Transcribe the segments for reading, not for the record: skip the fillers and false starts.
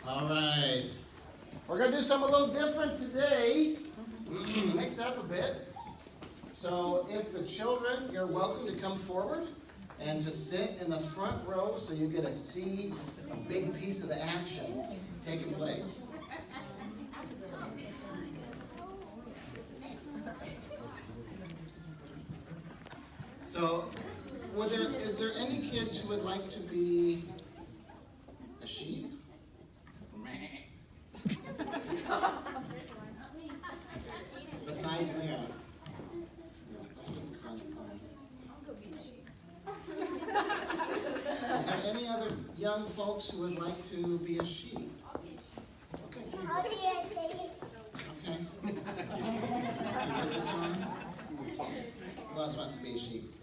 All right. We're going to do something a little different today. Mix it up a bit. So if the children, you're welcome to come forward and just sit in the front row so you get to see a big piece of the action taking place. So, is there any kids who would like to be a sheep? Besides Mira. No, let's put this on your palm. Is there any other young folks who would like to be a sheep? Okay. Okay. You put this on. Who else wants to be a sheep?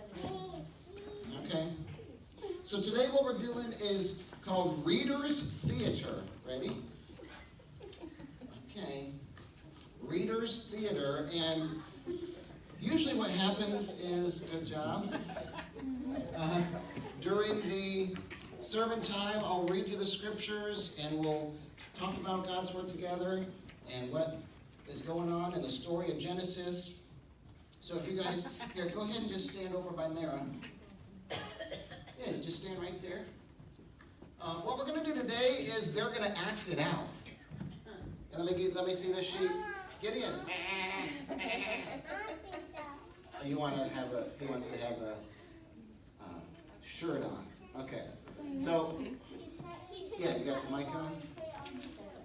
Okay. So today what we're doing is called Reader's Theater. Ready? Okay. Reader's Theater, and usually what happens is, good job, during the sermon time, I'll read you the scriptures and we'll talk about God's Word together and what is going on in the story of Genesis. So if you guys, here, go ahead and just stand over by Mara. Yeah, just stand right there. What we're going to do today is they're going to act it out. And let me see the sheep. Get in. He wants to have a shirt on. Okay. So, yeah, you got the mic on?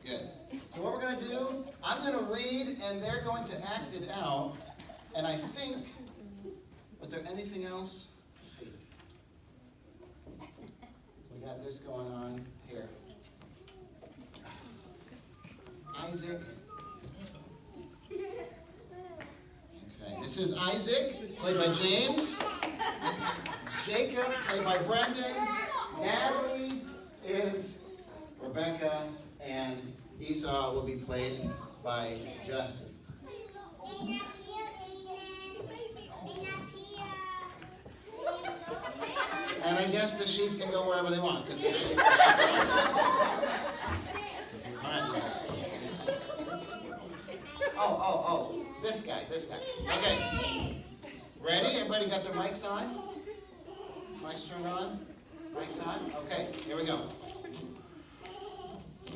Good. So what we're going to do, I'm going to read and they're going to act it out. And I think, was there anything else? Let's see. We got this going on here. Isaac. Okay, this is Isaac, played by James. Jacob, played by Brendan. Natalie is Rebecca. And Esau will be played by Justin. And I guess the sheep can go wherever they want, because they're sheep. All right. Oh, this guy. Okay. Ready? Everybody got their mics on? Mics turned on? Mics on? Okay, here we go.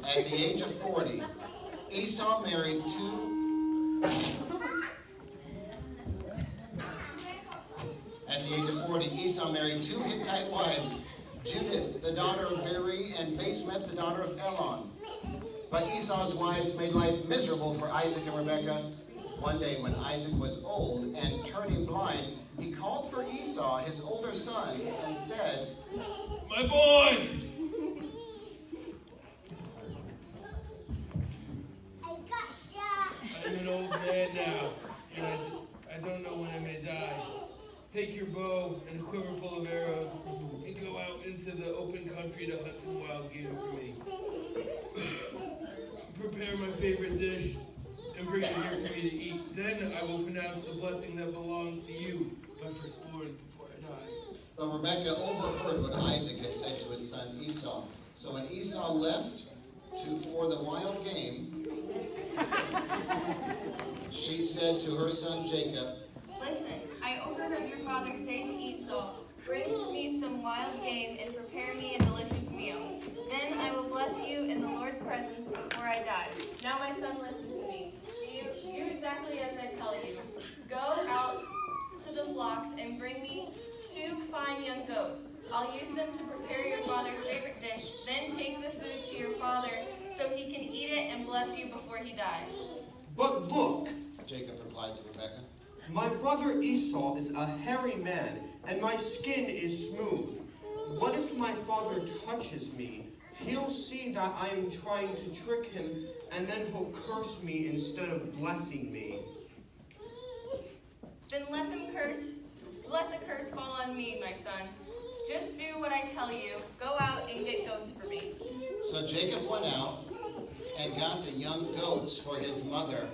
At the age of 40, Esau married two Hittite wives, Judith, the daughter of Beri, and Basemath, the daughter of Elon. But Esau's wives made life miserable for Isaac and Rebekah. One day when Isaac was old and turning blind, he called for Esau, his older son, and said, "My boy!" I'm an old man now, and I don't know when I may die. Take your bow and a quiver full of arrows and go out into the open country to hunt some wild game for me. Prepare my favorite dish and bring it here for me to eat. Then I will pronounce the blessing that belongs to you, my firstborn, before I die. But Rebekah overheard what Isaac had said to his son Esau. So when Esau left for the wild game, she said to her son Jacob, "Listen, I overheard your father say to Esau, 'Bring me some wild game and prepare me a delicious meal. Then I will bless you in the Lord's presence before I die. Now my son, listen to me. Do exactly as I tell you. Go out to the flocks and bring me 2 fine young goats. I'll use them to prepare your father's favorite dish. Then take the food to your father so he can eat it and bless you before he dies.'" "But look," Jacob replied to Rebekah, "my brother Esau is a hairy man, and my skin is smooth. What if my father touches me? He'll see that I am trying to trick him, and then he'll curse me instead of blessing me." "Then let the curse fall on me, my son. Just do what I tell you. Go out and get goats for me." So Jacob went out and got the young goats for his mother.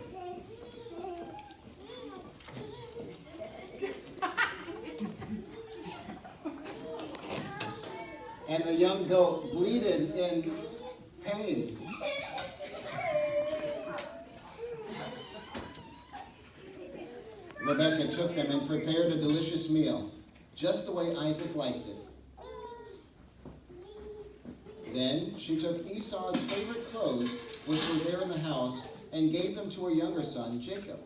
And the young goat bleated in pain. Rebekah took them and prepared a delicious meal, just the way Isaac liked it. Then she took Esau's favorite clothes, which were there in the house, and gave them to her younger son, Jacob.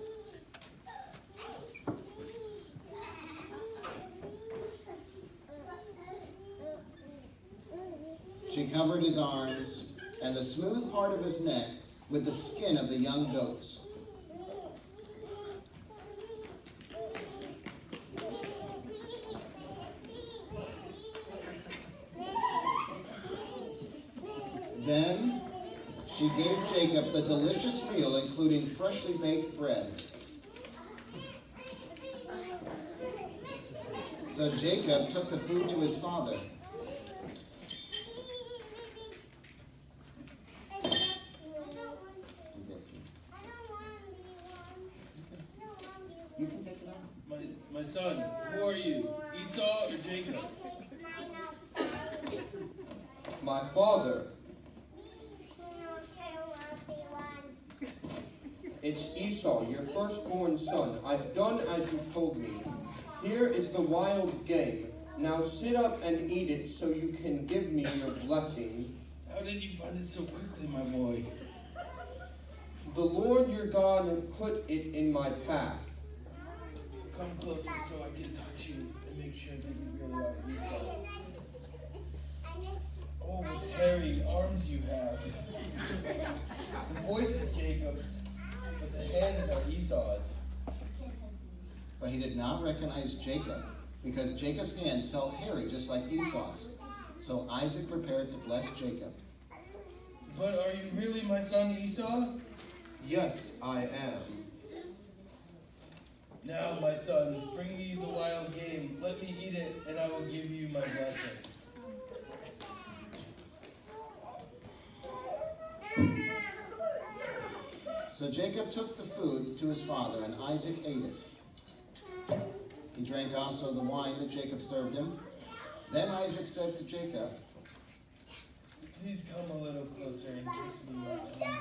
She covered his arms and the smooth part of his neck with the skin of the young goats. Then she gave Jacob the delicious meal, including freshly baked bread. So Jacob took the food to his father. My son, who are you, Esau or Jacob? My father. It's Esau, your firstborn son. I've done as you told me. Here is the wild game. Now sit up and eat it so you can give me your blessing. How did you find it so quickly, my boy? The Lord your God put it in my path. Come closer so I can touch you and make sure that you really are Esau. Oh, what hairy arms you have. The voice is Jacob's, but the hands are Esau's. But he did not recognize Jacob, because Jacob's hands felt hairy just like Esau's. So Isaac prepared to bless Jacob. But are you really my son Esau? Yes, I am. Now, my son, bring me the wild game. Let me eat it, and I will give you my blessing. So Jacob took the food to his father, and Isaac ate it. He drank also the wine that Jacob served him. Then Isaac said to Jacob, Please come a little closer and kiss me, my son.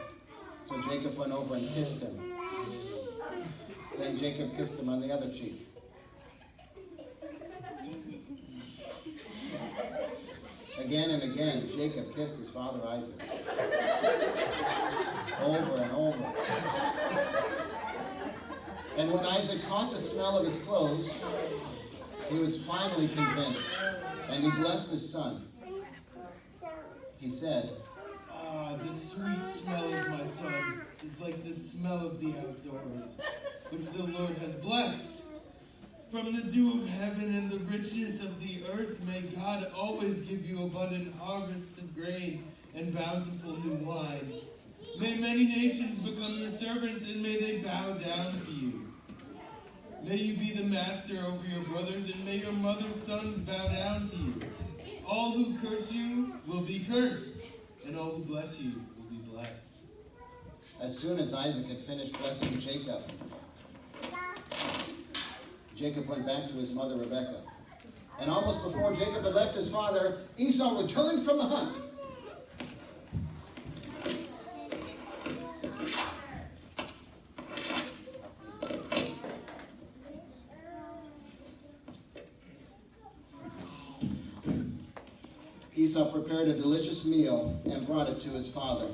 So Jacob went over and kissed him. Then Jacob kissed him on the other cheek. Again and again, Jacob kissed his father Isaac. Over and over. And when Isaac caught the smell of his clothes, he was finally convinced, and he blessed his son. He said, Ah, the sweet smell of my son is like the smell of the outdoors, which the Lord has blessed. From the dew of heaven and the richness of the earth, may God always give you abundant harvests of grain and bountiful new wine. May many nations become your servants, and may they bow down to you. May you be the master over your brothers, and may your mother's sons bow down to you. All who curse you will be cursed, and all who bless you will be blessed. As soon as Isaac had finished blessing Jacob, Jacob went back to his mother Rebekah. And almost before Jacob had left his father, Esau returned from the hunt. Esau prepared a delicious meal and brought it to his father.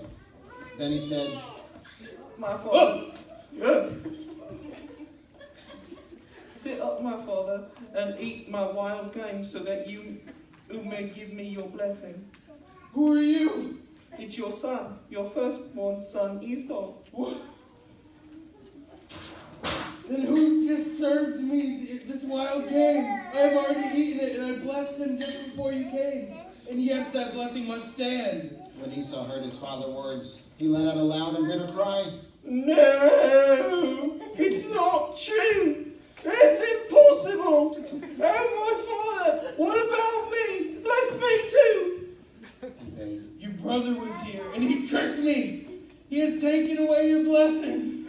Then he said, My father. Sit up, my father, and eat my wild game so that you may give me your blessing. Who are you? It's your son, your firstborn son, Esau. What? Then who just served me this wild game? I've already eaten it, and I blessed him just before you came. And yes, that blessing must stand. When Esau heard his father's words, he let out a loud and bitter cry. No, it's not true. It's impossible. Oh, my father, what about me? Bless me too. He begged. Your brother was here, and he tricked me. He has taken away your blessing.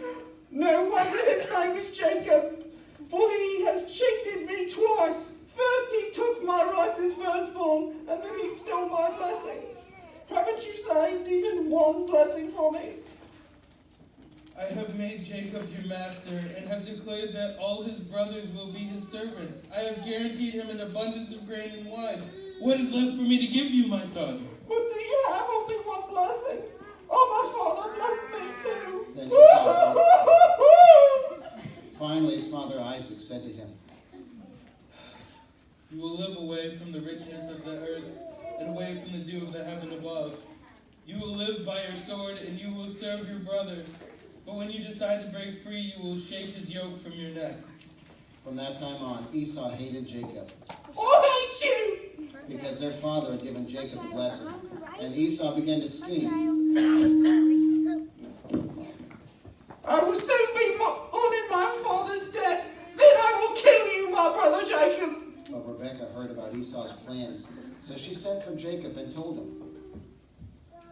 No wonder his name is Jacob, for he has cheated me twice. First he took my rights as firstborn, and then he stole my blessing. Haven't you saved even one blessing for me? I have made Jacob your master, and have declared that all his brothers will be his servants. I have guaranteed him an abundance of grain and wine. What is left for me to give you, my son? But do you have only one blessing? Oh, my father, bless me too. Then Esau, finally his father Isaac said to him, You will live away from the richness of the earth, and away from the dew of the heaven above. You will live by your sword, and you will serve your brother. But when you decide to break free, you will shake his yoke from your neck. From that time on, Esau hated Jacob, I hate you! because their father had given Jacob a blessing. And Esau began to scheme. I will soon be on my father's death. Then I will kill you, my brother Jacob. But Rebekah heard about Esau's plans, so she sent for Jacob and told him,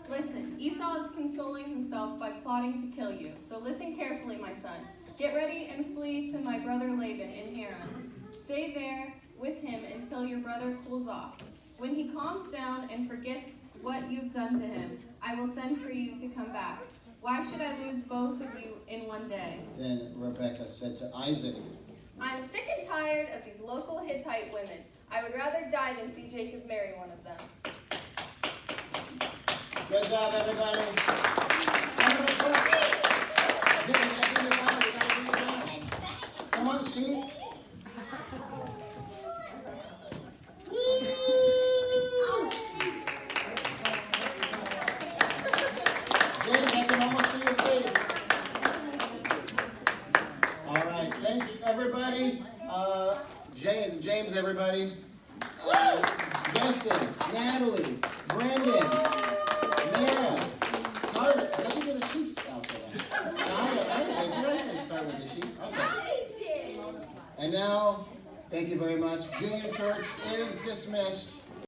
Listen, Esau is consoling himself by plotting to kill you. So listen carefully, my son. Get ready and flee to my brother Laban in Haran. Stay there with him until your brother cools off. When he calms down and forgets what you've done to him, I will send for you to come back. Why should I lose both of you in one day? Then Rebekah said to Isaac, I'm sick and tired of these local Hittite women. I would rather die than see Jacob marry one of them. Good job, everybody. Come on, sheep. James, I can almost see your face. All right, thanks, everybody. James, everybody. Justin, Natalie, Brandon, Mara, Carter. How'd you get a sheep's outfit on? Isaac, you guys didn't start with the sheep. Okay. And now, thank you very much. Junior church is dismissed.